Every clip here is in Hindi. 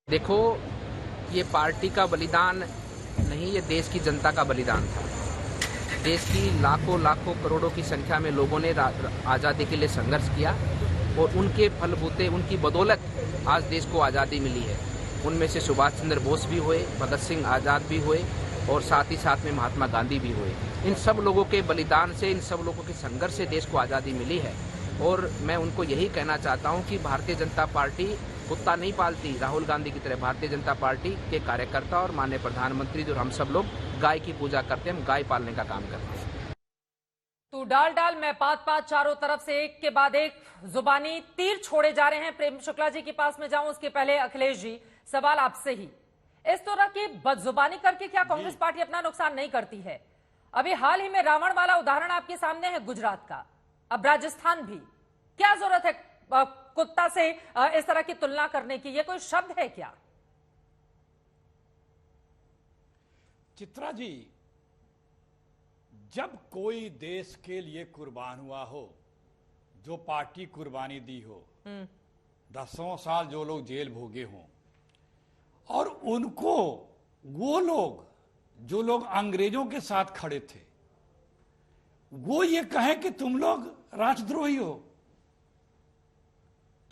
देखो, ये पार्टी का बलिदान नहीं, ये देश की जनता का बलिदान था। देश की लाखों लाखों करोड़ों की संख्या में लोगों ने आज़ादी के लिए संघर्ष किया और उनके फलबूते, उनकी बदौलत आज देश को आज़ादी मिली है। उनमें से सुभाष चंद्र बोस भी हुए, भगत सिंह आज़ाद भी हुए और साथ ही साथ में महात्मा गांधी भी हुए। इन सब लोगों के बलिदान से, इन सब लोगों के संघर्ष से देश को आज़ादी मिली है। और मैं उनको यही कहना चाहता हूं कि भारतीय जनता पार्टी कुत्ता नहीं पालती। राहुल गांधी की तरह भारतीय जनता पार्टी के कार्यकर्ता और माननीय प्रधानमंत्री जो हम सब लोग गाय की पूजा करते हैं, हम गाय पालने का काम करते हैं। तू डाल डाल मैं पात पात, चारों तरफ से एक के बाद एक जुबानी तीर छोड़े जा रहे हैं। प्रेम शुक्ला जी के पास में जाऊं उसके पहले अखिलेश जी, सवाल आपसे ही, इस तरह की बदजुबानी करके क्या कांग्रेस पार्टी अपना नुकसान नहीं करती है? अभी हाल ही में रावण वाला उदाहरण आपके सामने है गुजरात का, अब राजस्थान भी। क्या जरूरत है कुत्ता से इस तरह की तुलना करने की? ये कोई शब्द है क्या? चित्रा जी, जब कोई देश के लिए कुर्बान हुआ हो, जो पार्टी कुर्बानी दी हो, दसों साल जो लोग जेल भोगे हों, और उनको वो लोग जो लोग अंग्रेजों के साथ खड़े थे, वो ये कहें कि तुम लोग राष्ट्रद्रोही हो,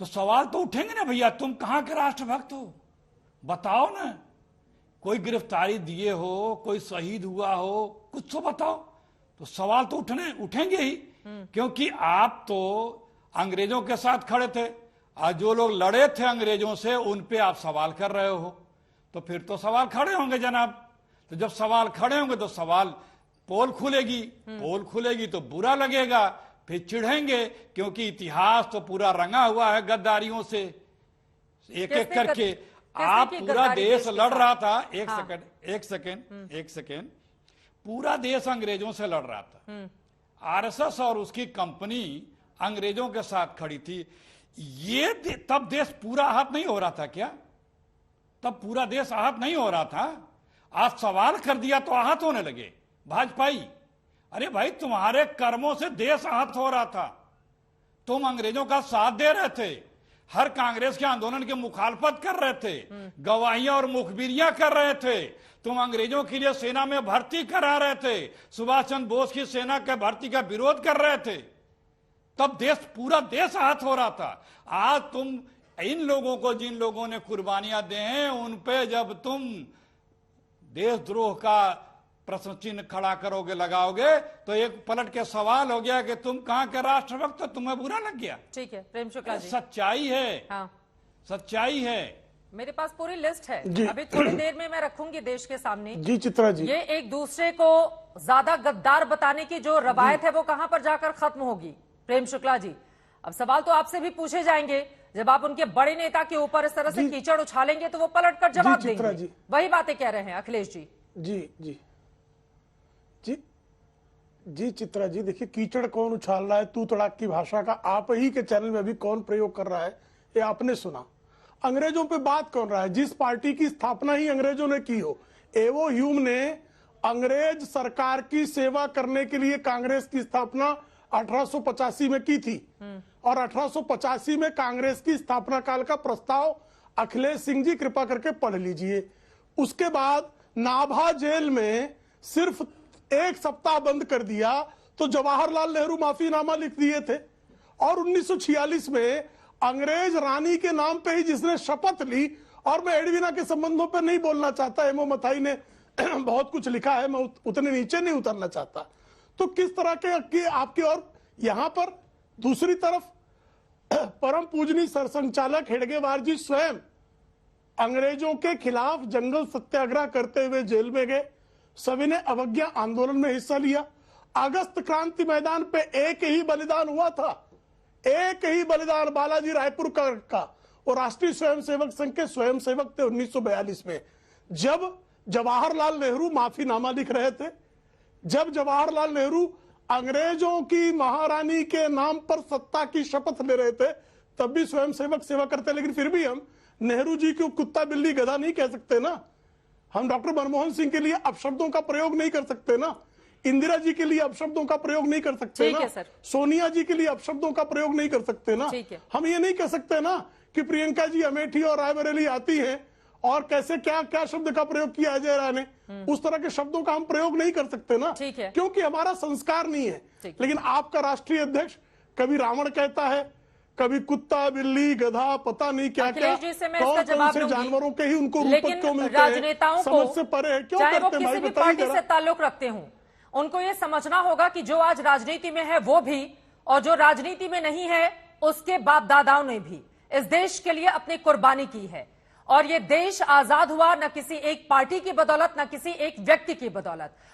तो सवाल तो उठेंगे ना, भैया तुम कहां के राष्ट्रभक्त हो? बताओ ना। कोई गिरफ्तारी दिए हो, कोई शहीद हुआ हो, कुछ तो बताओ। तो सवाल तो उठेंगे ही, क्योंकि आप तो अंग्रेजों के साथ खड़े थे और जो लोग लड़े थे अंग्रेजों से, उन पे आप सवाल कर रहे हो, तो फिर तो सवाल खड़े होंगे जनाब। तो जब सवाल खड़े होंगे तो सवाल पोल खुलेगी तो बुरा लगेगा, फिर चिढ़ेंगे, क्योंकि इतिहास तो पूरा रंगा हुआ है गद्दारियों से, एक एक करके। आप पूरा देश लड़ रहा था, एक सेकेंड, पूरा देश अंग्रेजों से लड़ रहा था। आरएसएस और उसकी कंपनी अंग्रेजों के साथ खड़ी थी। ये तब देश पूरा आहत नहीं हो रहा था क्या? तब पूरा देश आहत नहीं हो रहा था? आज सवाल कर दिया तो आहत होने लगे भाजपाई। अरे भाई, तुम्हारे कर्मों से देश आहत हो रहा था। तुम अंग्रेजों का साथ दे रहे थे, हर कांग्रेस के आंदोलन की मुखालफत कर रहे थे, गवाहियां और मुखबिरियां कर रहे थे, तुम अंग्रेजों के लिए सेना में भर्ती करा रहे थे, सुभाष चंद्र बोस की सेना के भर्ती का विरोध कर रहे थे। तब पूरा देश आहत हो रहा था। आज तुम इन लोगों को, जिन लोगों ने कुर्बानियां दी हैं, उन पे जब तुम देशद्रोह का प्रश्न चिन्ह खड़ा करोगे, लगाओगे, तो एक पलट के सवाल हो गया कि तुम कहां के राष्ट्रभक्त, तो तुम्हें बुरा लग गया। ठीक है प्रेम शुक्ला जी, सच्चाई है। हाँ। सच्चाई है। मेरे पास पूरी लिस्ट है, अभी थोड़ी देर में मैं रखूंगी देश के सामने। जी चित्रा जी, ये एक दूसरे को ज्यादा गद्दार बताने की जो रवायत है वो कहां पर जाकर खत्म होगी? प्रेम शुक्ला जी, अब सवाल तो आपसे भी पूछे जाएंगे। जब आप उनके बड़े नेता के ऊपर इस तरह से कीचड़ उछालेंगे तो वो पलट कर जवाब देंगे। वही बातें कह रहे हैं अखिलेश जी। जी जी जी जी चित्रा जी, देखिए, कीचड़ कौन उछाल रहा है, तू तड़ाक की भाषा का आप ही के चैनल में भी कौन प्रयोग कर रहा है, ये आपने सुना। अंग्रेजों पे बात कौन रहा है? जिस पार्टी की स्थापना ही अंग्रेजों ने की हो। एवो ह्यूम ने अंग्रेज सरकार की सेवा करने के लिए कांग्रेस की स्थापना 1885 में की थी, और 1885 में कांग्रेस की स्थापना काल का प्रस्ताव अखिलेश सिंह जी कृपा करके पढ़ लीजिए। उसके बाद नाभा जेल में सिर्फ 1 सप्ताह बंद कर दिया तो जवाहरलाल नेहरू माफीनामा लिख दिए थे। और 1946 में अंग्रेज रानी के नाम पे ही जिसने शपथ ली, और मैं एडवीना के संबंधों पे नहीं बोलना चाहता, एमओ मथाई ने बहुत कुछ लिखा है, मैं उतने नीचे नहीं उतरना चाहता। तो किस तरह के आपकी, और यहां पर दूसरी तरफ परम पूजनीय सरसंघचालक हेडगेवार जी स्वयं अंग्रेजों के खिलाफ जंगल सत्याग्रह करते हुए जेल में गए। सभी ने अवज्ञा आंदोलन में हिस्सा लिया। अगस्त क्रांति मैदान पे एक ही बलिदान हुआ था, एक ही बलिदान बालाजी रायपुर का, और राष्ट्रीय स्वयंसेवक संघ के स्वयंसेवक थे 1942 में। जब जवाहरलाल नेहरू माफीनामा लिख रहे थे, जब जवाहरलाल नेहरू अंग्रेजों की महारानी के नाम पर सत्ता की शपथ ले रहे थे, तब भी स्वयंसेवक सेवा करते। लेकिन फिर भी हम नेहरू जी को कुत्ता बिल्ली गधा नहीं कह सकते ना, हम डॉक्टर मनमोहन सिंह के लिए अपशब्दों का प्रयोग नहीं कर सकते ना, इंदिरा जी के लिए अपशब्दों का प्रयोग नहीं कर सकते ना, सोनिया जी के लिए अपशब्दों का प्रयोग नहीं कर सकते ना। हम ये नहीं कह सकते ना कि प्रियंका जी अमेठी और रायबरेली आती हैं और कैसे क्या क्या शब्द का प्रयोग किया अजय राय ने, उस तरह के शब्दों का हम प्रयोग नहीं कर सकते ना, ठीक है। क्योंकि हमारा संस्कार नहीं है। ठीक। लेकिन आपका राष्ट्रीय अध्यक्ष कभी रावण कहता है, कभी कुत्ता, बिल्ली, गधा, पता नहीं क्या क्या, अखिलेश जी से मैं इसका जवाब से लूंगी। जानवरों के ही उनको लेकिन रूपक क्यों मिलते हैं, राजनेताओं समझ को, से परे है, क्यों चाहे वो करते हैं किसी भाई, भी बताइए पार्टी जरा। से ताल्लुक रखते हों, उनको ये समझना होगा कि जो आज राजनीति में है वो भी, और जो राजनीति में नहीं है उसके बाप दादाओं ने भी इस देश के लिए अपनी कुर्बानी की है। और ये देश आजाद हुआ न किसी एक पार्टी की बदौलत, न किसी एक व्यक्ति की बदौलत।